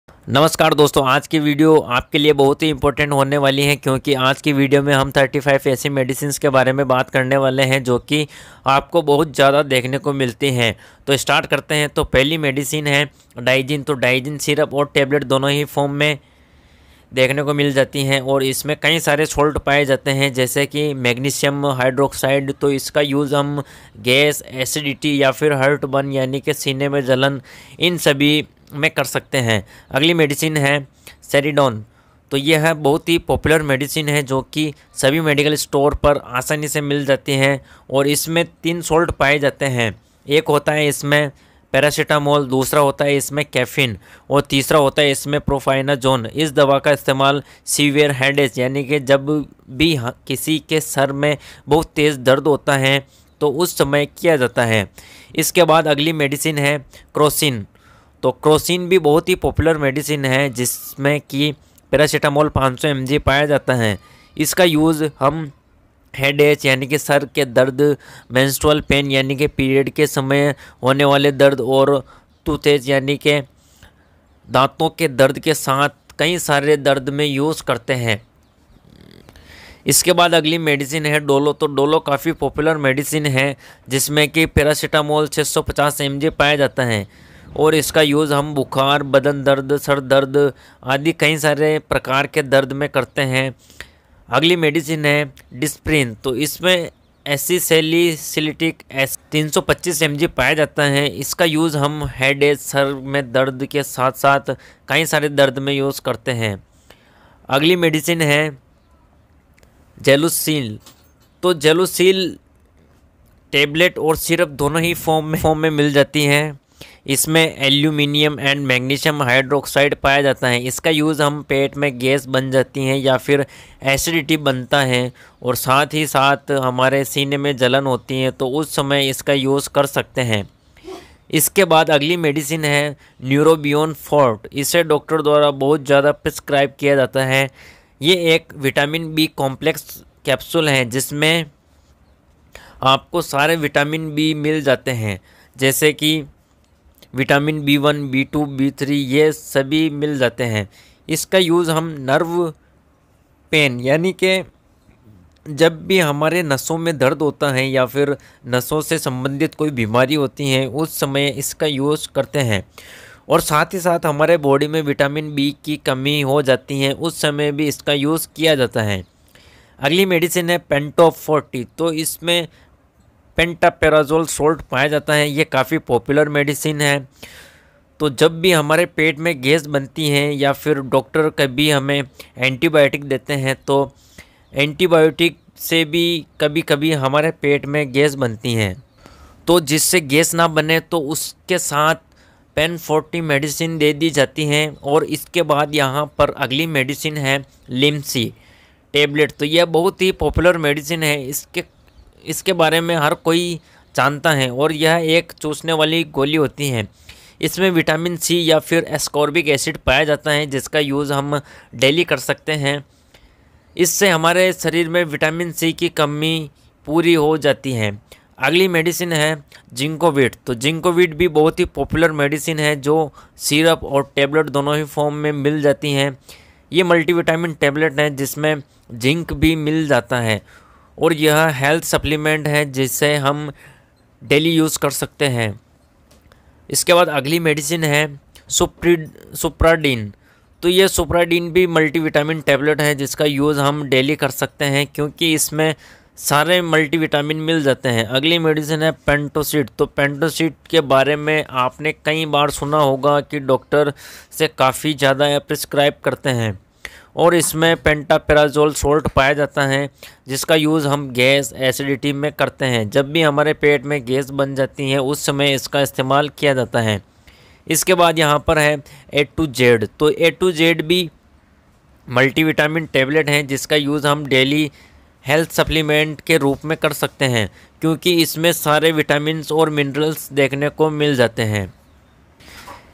नमस्कार दोस्तों, आज की वीडियो आपके लिए बहुत ही इंपॉर्टेंट होने वाली है क्योंकि आज की वीडियो में हम 35 ऐसी मेडिसिन्स के बारे में बात करने वाले हैं जो कि आपको बहुत ज़्यादा देखने को मिलती हैं। तो स्टार्ट करते हैं। तो पहली मेडिसिन है डाइजिन। तो डाइजिन सिरप और टेबलेट दोनों ही फॉर्म में देखने को मिल जाती हैं और इसमें कई सारे सॉल्ट पाए जाते हैं जैसे कि मैग्नीशियम हाइड्रोक्साइड। तो इसका यूज़ हम गैस, एसिडिटी या फिर हार्ट बर्न यानी कि सीने में जलन, इन सभी में कर सकते हैं। अगली मेडिसिन है सेरिडोन। तो यह है बहुत ही पॉपुलर मेडिसिन है जो कि सभी मेडिकल स्टोर पर आसानी से मिल जाती हैं और इसमें 3 सॉल्ट पाए जाते हैं। एक होता है इसमें पैरासीटामोल, दूसरा होता है इसमें कैफीन और तीसरा होता है इसमें प्रोफाइनाजोन। इस दवा का इस्तेमाल सीवियर हेडेक यानी कि जब भी किसी के सर में बहुत तेज़ दर्द होता है तो उस समय किया जाता है। इसके बाद अगली मेडिसिन है क्रोसिन। तो क्रोसिन भी बहुत ही पॉपुलर मेडिसिन है जिसमें कि पैरासीटामोल 500 mg पाया जाता है। इसका यूज़ हम हेडेक यानी कि सर के दर्द, मेंस्ट्रुअल पेन यानी कि पीरियड के समय होने वाले दर्द और टूथेज यानी कि दांतों के दर्द के साथ कई सारे दर्द में यूज़ करते हैं। इसके बाद अगली मेडिसिन है डोलो। तो डोलो काफ़ी पॉपुलर मेडिसिन है जिसमें कि पैरासीटामोल 650 mg पाया जाता है और इसका यूज़ हम बुखार, बदन दर्द, सर दर्द आदि कई सारे प्रकार के दर्द में करते हैं। अगली मेडिसिन है डिस्प्रिन। तो इसमें एसिसैलिसिलिक एसिड 325 mg पाया जाता है। इसका यूज़ हम हेडेक, सर में दर्द के साथ साथ कई सारे दर्द में यूज़ करते हैं। अगली मेडिसिन है जेलुसिल। तो जेलुसिल टेबलेट और सिरप दोनों ही फॉर्म में मिल जाती हैं। इसमें एल्यूमिनियम एंड मैग्नीशियम हाइड्रोक्साइड पाया जाता है। इसका यूज़ हम पेट में गैस बन जाती हैं या फिर एसिडिटी बनता है और साथ ही साथ हमारे सीने में जलन होती है तो उस समय इसका यूज़ कर सकते हैं। इसके बाद अगली मेडिसिन है न्यूरोबियोन फोर्ट। इसे डॉक्टर द्वारा बहुत ज़्यादा प्रिस्क्राइब किया जाता है। ये एक विटामिन बी कॉम्प्लेक्स कैप्सूल है जिसमें आपको सारे विटामिन बी मिल जाते हैं जैसे कि विटामिन B1, B2, B3 ये सभी मिल जाते हैं। इसका यूज़ हम नर्व पेन यानी कि जब भी हमारे नसों में दर्द होता है या फिर नसों से संबंधित कोई बीमारी होती है उस समय इसका यूज़ करते हैं और साथ ही साथ हमारे बॉडी में विटामिन बी की कमी हो जाती है उस समय भी इसका यूज़ किया जाता है। अगली मेडिसिन है पेंटॉप 40। तो इसमें पेंटापेराजोल सॉल्ट पाया जाता है। ये काफ़ी पॉपुलर मेडिसिन है। तो जब भी हमारे पेट में गैस बनती है या फिर डॉक्टर कभी हमें एंटीबायोटिक देते हैं तो एंटीबायोटिक से भी कभी कभी हमारे पेट में गैस बनती है तो जिससे गैस ना बने तो उसके साथ पेन 40 मेडिसिन दे दी जाती हैं। और इसके बाद यहाँ पर अगली मेडिसिन है लिम्सी टेबलेट। तो यह बहुत ही पॉपुलर मेडिसिन है। इसके बारे में हर कोई जानता है और यह एक चूसने वाली गोली होती है। इसमें विटामिन सी या फिर एस्कॉर्बिक एसिड पाया जाता है जिसका यूज़ हम डेली कर सकते हैं। इससे हमारे शरीर में विटामिन सी की कमी पूरी हो जाती है। अगली मेडिसिन है जिंकोविट। तो जिंकोविट भी बहुत ही पॉपुलर मेडिसिन है जो सिरप और टेबलेट दोनों ही फॉर्म में मिल जाती हैं। ये मल्टीविटामिन टेबलेट है जिसमें जिंक भी मिल जाता है और यह हेल्थ सप्लीमेंट है जिसे हम डेली यूज़ कर सकते हैं। इसके बाद अगली मेडिसिन है सुप्राडीन। तो ये सुप्राडीन भी मल्टीविटामिन टेबलेट है जिसका यूज़ हम डेली कर सकते हैं क्योंकि इसमें सारे मल्टीविटामिन मिल जाते हैं। अगली मेडिसिन है पेंटोसिड। तो पेंटोसिड के बारे में आपने कई बार सुना होगा कि डॉक्टर से काफ़ी ज़्यादा प्रिस्क्राइब करते हैं और इसमें पेंटापेराजोल सॉल्ट पाया जाता है जिसका यूज़ हम गैस, एसिडिटी में करते हैं। जब भी हमारे पेट में गैस बन जाती है उस समय इसका इस्तेमाल किया जाता है। इसके बाद यहाँ पर है A to Z। तो A to Z भी मल्टीविटामिन टेबलेट हैं जिसका यूज़ हम डेली हेल्थ सप्लीमेंट के रूप में कर सकते हैं क्योंकि इसमें सारे विटामिन्स और मिनरल्स देखने को मिल जाते हैं।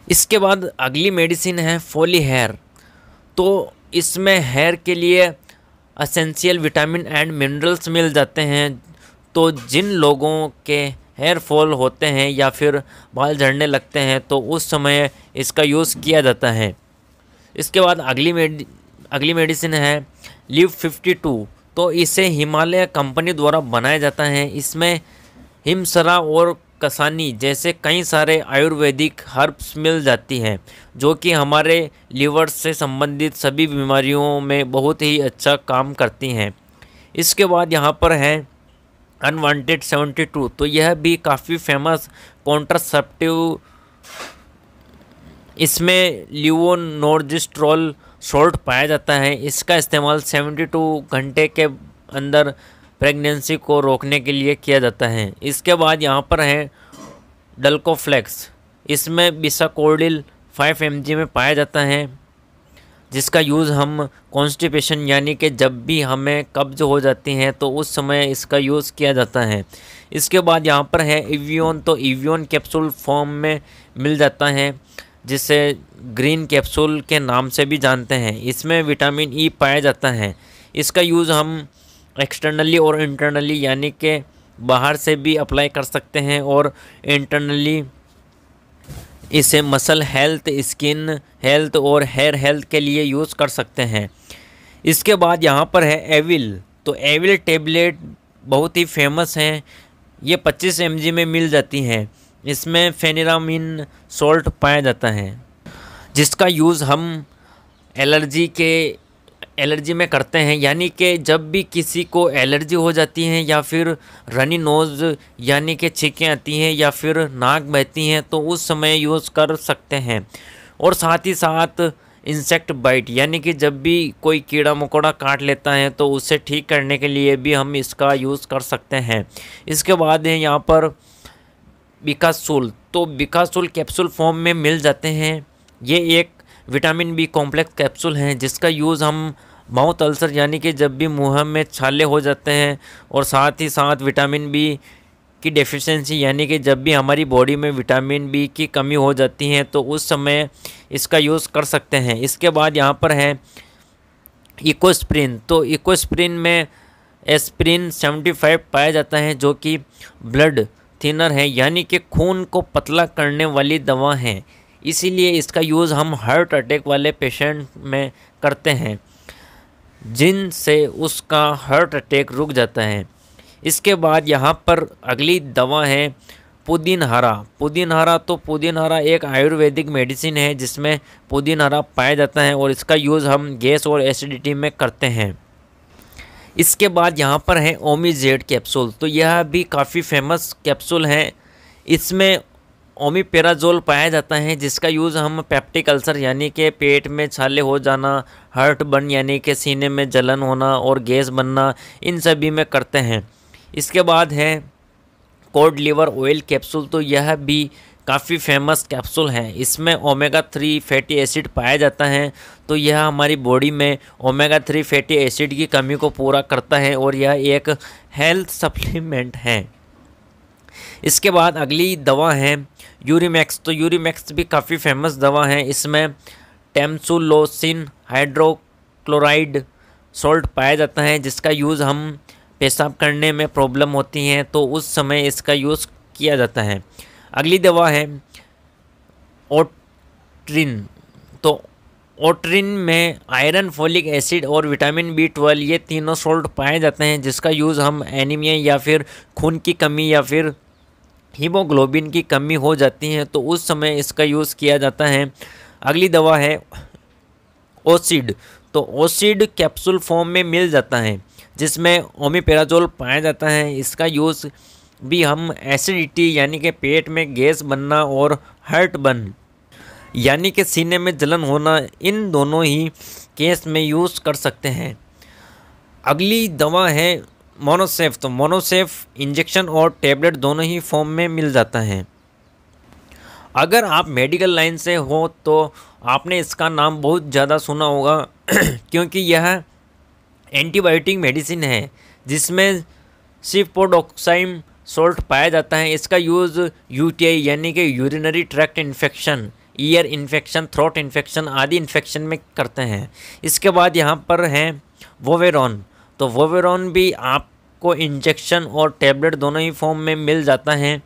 इसके बाद अगली मेडिसिन है फोली हेयर। तो इसमें हेयर के लिए एसेंशियल विटामिन एंड मिनरल्स मिल जाते हैं। तो जिन लोगों के हेयर फॉल होते हैं या फिर बाल झड़ने लगते हैं तो उस समय इसका यूज़ किया जाता है। इसके बाद अगली मेडिसिन है लिव 52। तो इसे हिमालय कंपनी द्वारा बनाया जाता है। इसमें हिमसरा और कसानी जैसे कई सारे आयुर्वेदिक हर्ब्स मिल जाती हैं, जो कि हमारे लीवर से संबंधित सभी बीमारियों में बहुत ही अच्छा काम करती हैं। इसके बाद यहाँ पर है अनवांटेड 72। तो यह भी काफ़ी फेमस कॉन्ट्रासेप्टिव, इसमें लियोनोर्जिस्ट्रोल सॉल्ट पाया जाता है। इसका इस्तेमाल 72 घंटे के अंदर प्रेगनेंसी को रोकने के लिए किया जाता है। इसके बाद यहाँ पर है डल्कोफ्लेक्स। इसमें बिसाकोडिल 5 mg में पाया जाता है, जिसका यूज़ हम कॉन्स्टिपेशन यानी कि जब भी हमें कब्ज हो जाती हैं तो उस समय इसका यूज़ किया जाता है। इसके बाद यहाँ पर है इवियोन। तो इवियोन कैप्सूल फॉर्म में मिल जाता है, जिसे ग्रीन कैप्सूल के नाम से भी जानते हैं। इसमें विटामिन ई पाया जाता है। इसका यूज़ हम एक्सटर्नली और इंटरनली यानी कि बाहर से भी अप्लाई कर सकते हैं, और इंटरनली इसे मसल हेल्थ, स्किन हेल्थ और हेयर हेल्थ के लिए यूज़ कर सकते हैं। इसके बाद यहाँ पर है एविल। तो एविल टेबलेट बहुत ही फेमस हैं। ये 25 mg में मिल जाती हैं। इसमें फेनिरामिन सॉल्ट पाया जाता है, जिसका यूज़ हम एलर्जी में करते हैं। यानी कि जब भी किसी को एलर्जी हो जाती है या फिर रनी नोज़ यानी कि छींकें आती हैं या फिर नाक बहती हैं, तो उस समय यूज़ कर सकते हैं। और साथ ही साथ इंसेक्ट बाइट यानी कि जब भी कोई कीड़ा मकोड़ा काट लेता है तो उसे ठीक करने के लिए भी हम इसका यूज़ कर सकते हैं। इसके बाद है यहाँ पर बिकासूल। तो बिकासूल कैप्सूल फॉर्म में मिल जाते हैं। ये एक विटामिन बी कॉम्प्लेक्स कैप्सूल हैं, जिसका यूज़ हम माउथ अल्सर यानी कि जब भी मुंह में छाले हो जाते हैं, और साथ ही साथ विटामिन बी की डेफिशिएंसी यानी कि जब भी हमारी बॉडी में विटामिन बी की कमी हो जाती है तो उस समय इसका यूज़ कर सकते हैं। इसके बाद यहाँ पर है इकोस्प्रिन। तो इकोस्प्रिन में एस्प्रिन 75 पाया जाता है, जो कि ब्लड थिनर है यानी कि खून को पतला करने वाली दवा है। इसीलिए इसका यूज़ हम हार्ट अटैक वाले पेशेंट में करते हैं, जिनसे उसका हार्ट अटैक रुक जाता है। इसके बाद यहाँ पर अगली दवा है पुदीनहरा। पुदीनहरा एक आयुर्वेदिक मेडिसिन है, जिसमें पुदीनहरा पाया जाता है, और इसका यूज़ हम गैस और एसिडिटी में करते हैं। इसके बाद यहाँ पर है ओमीजेड कैप्सूल। तो यह भी काफ़ी फेमस कैप्सूल है। इसमें ओमीपेराजोल पाया जाता है, जिसका यूज़ हम पेप्टिक अल्सर यानी कि पेट में छाले हो जाना, हार्ट बर्न यानी कि सीने में जलन होना और गैस बनना, इन सभी में करते हैं। इसके बाद है कोड लिवर ऑयल कैप्सूल। तो यह भी काफ़ी फेमस कैप्सूल है। इसमें ओमेगा 3 फैटी एसिड पाया जाता है। तो यह हमारी बॉडी में ओमेगा 3 फैटी एसिड की कमी को पूरा करता है, और यह एक हेल्थ सप्लीमेंट है। इसके बाद अगली दवा है यूरिमैक्स। तो यूरिमैक्स भी काफ़ी फेमस दवा है। इसमें टेम्सुलोसिन हाइड्रोक्लोराइड सॉल्ट पाया जाता है, जिसका यूज़ हम पेशाब करने में प्रॉब्लम होती हैं तो उस समय इसका यूज़ किया जाता है। अगली दवा है ओट्रिन। तो ओट्रिन में आयरन, फोलिक एसिड और विटामिन B12 ये तीनों सॉल्ट पाए जाते हैं, जिसका यूज़ हम एनीमिया या फिर खून की कमी या फिर हीमोग्लोबिन की कमी हो जाती है तो उस समय इसका यूज़ किया जाता है। अगली दवा है ओसिड। तो ओसिड कैप्सूल फॉर्म में मिल जाता है, जिसमें ओमीपेराजोल पाया जाता है। इसका यूज़ भी हम एसिडिटी यानी कि पेट में गैस बनना और हार्ट बर्न यानी कि सीने में जलन होना, इन दोनों ही केस में यूज़ कर सकते हैं। अगली दवा है मोनोसेफ। तो मोनोसेफ इंजेक्शन और टेबलेट दोनों ही फॉर्म में मिल जाता है। अगर आप मेडिकल लाइन से हो तो आपने इसका नाम बहुत ज़्यादा सुना होगा क्योंकि यह एंटीबायोटिक मेडिसिन है, जिसमें सिफोडोक्साइम सॉल्ट पाया जाता है। इसका यूज़ यूटीआई यानी कि urinary tract infection, ear infection, throat infection आदि इन्फेक्शन में करते हैं। इसके बाद यहाँ पर है वोवेरॉन। तो वोवेरॉन भी आपको इंजेक्शन और टैबलेट दोनों ही फॉर्म में मिल जाता है।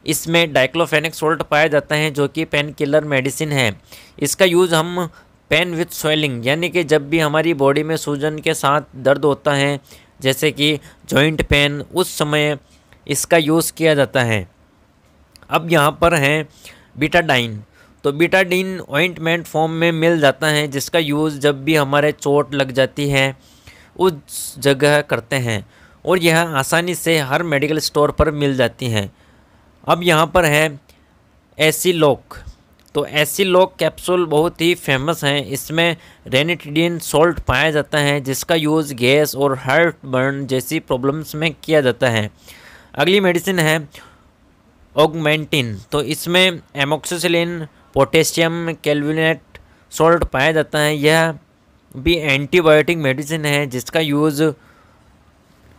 इसमें डाइक्लोफेनेक सॉल्ट पाया जाता है, जो कि पेन किलर मेडिसिन है। इसका यूज़ हम पेन विथ स्वेलिंग, यानी कि जब भी हमारी बॉडी में सूजन के साथ दर्द होता है, जैसे कि जॉइंट पेन, उस समय इसका यूज़ किया जाता है। अब यहाँ पर है बीटाडाइन। तो बीटाडाइन ऑइंटमेंट फॉर्म में मिल जाता है, जिसका यूज़ जब भी हमारे चोट लग जाती है उस जगह करते हैं, और यह आसानी से हर मेडिकल स्टोर पर मिल जाती हैं। अब यहाँ पर है एसिलॉक। तो एसिलॉक कैप्सूल बहुत ही फेमस है। इसमें रेनिटिडिन सॉल्ट पाया जाता है, जिसका यूज़ गैस और हार्ट बर्न जैसी प्रॉब्लम्स में किया जाता है। अगली मेडिसिन है ऑगमेंटिन। तो इसमें एमोक्सिसिलिन, पोटेशियम कैल्विनेट सॉल्ट पाया जाता है। यह भी एंटीबायोटिक मेडिसिन है, जिसका यूज़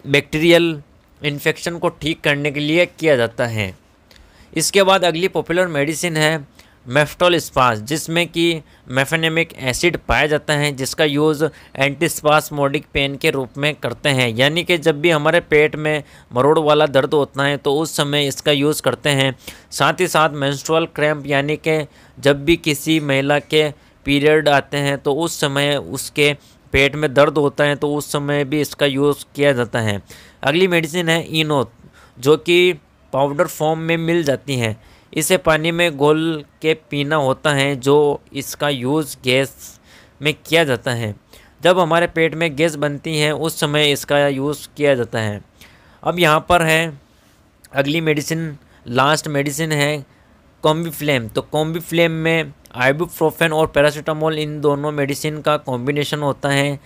बैक्टीरियल इन्फेक्शन को ठीक करने के लिए किया जाता है। इसके बाद अगली पॉपुलर मेडिसिन है मेफ्टोल्स्पास, जिसमें कि मेफेनेमिक एसिड पाया जाता है, जिसका यूज़ एंटीस्पास्मोडिक पेन के रूप में करते हैं। यानी कि जब भी हमारे पेट में मरोड़ वाला दर्द होता है तो उस समय इसका यूज़ करते हैं। साथ ही साथ मेंस्ट्रुअल क्रैम्प, यानी कि जब भी किसी महिला के पीरियड आते हैं तो उस समय उसके पेट में दर्द होता है तो उस समय भी इसका यूज़ किया जाता है। अगली मेडिसिन है इनो, जो कि पाउडर फॉर्म में मिल जाती हैं। इसे पानी में घोल के पीना होता है, जो इसका यूज़ गैस में किया जाता है। जब हमारे पेट में गैस बनती है उस समय इसका यूज़ किया जाता है। अब यहाँ पर है अगली मेडिसिन, लास्ट मेडिसिन है कॉम्बिफ्लेम। तो कॉम्बिफ्लेम में आइबुप्रोफेन और पैरासीटामोल, इन दोनों मेडिसिन का कॉम्बिनेशन होता है।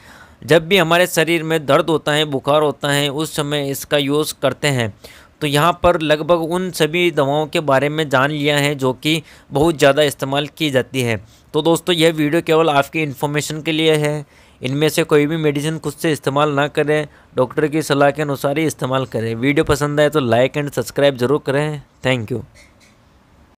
जब भी हमारे शरीर में दर्द होता है, बुखार होता है, उस समय इसका यूज़ करते हैं। तो यहाँ पर लगभग उन सभी दवाओं के बारे में जान लिया है जो कि बहुत ज़्यादा इस्तेमाल की जाती है। तो दोस्तों, यह वीडियो केवल आपकी इन्फॉर्मेशन के लिए है। इनमें से कोई भी मेडिसिन खुद से इस्तेमाल ना करें, डॉक्टर की सलाह के अनुसार ही इस्तेमाल करें। वीडियो पसंद आए तो लाइक एंड सब्सक्राइब जरूर करें। Thank you.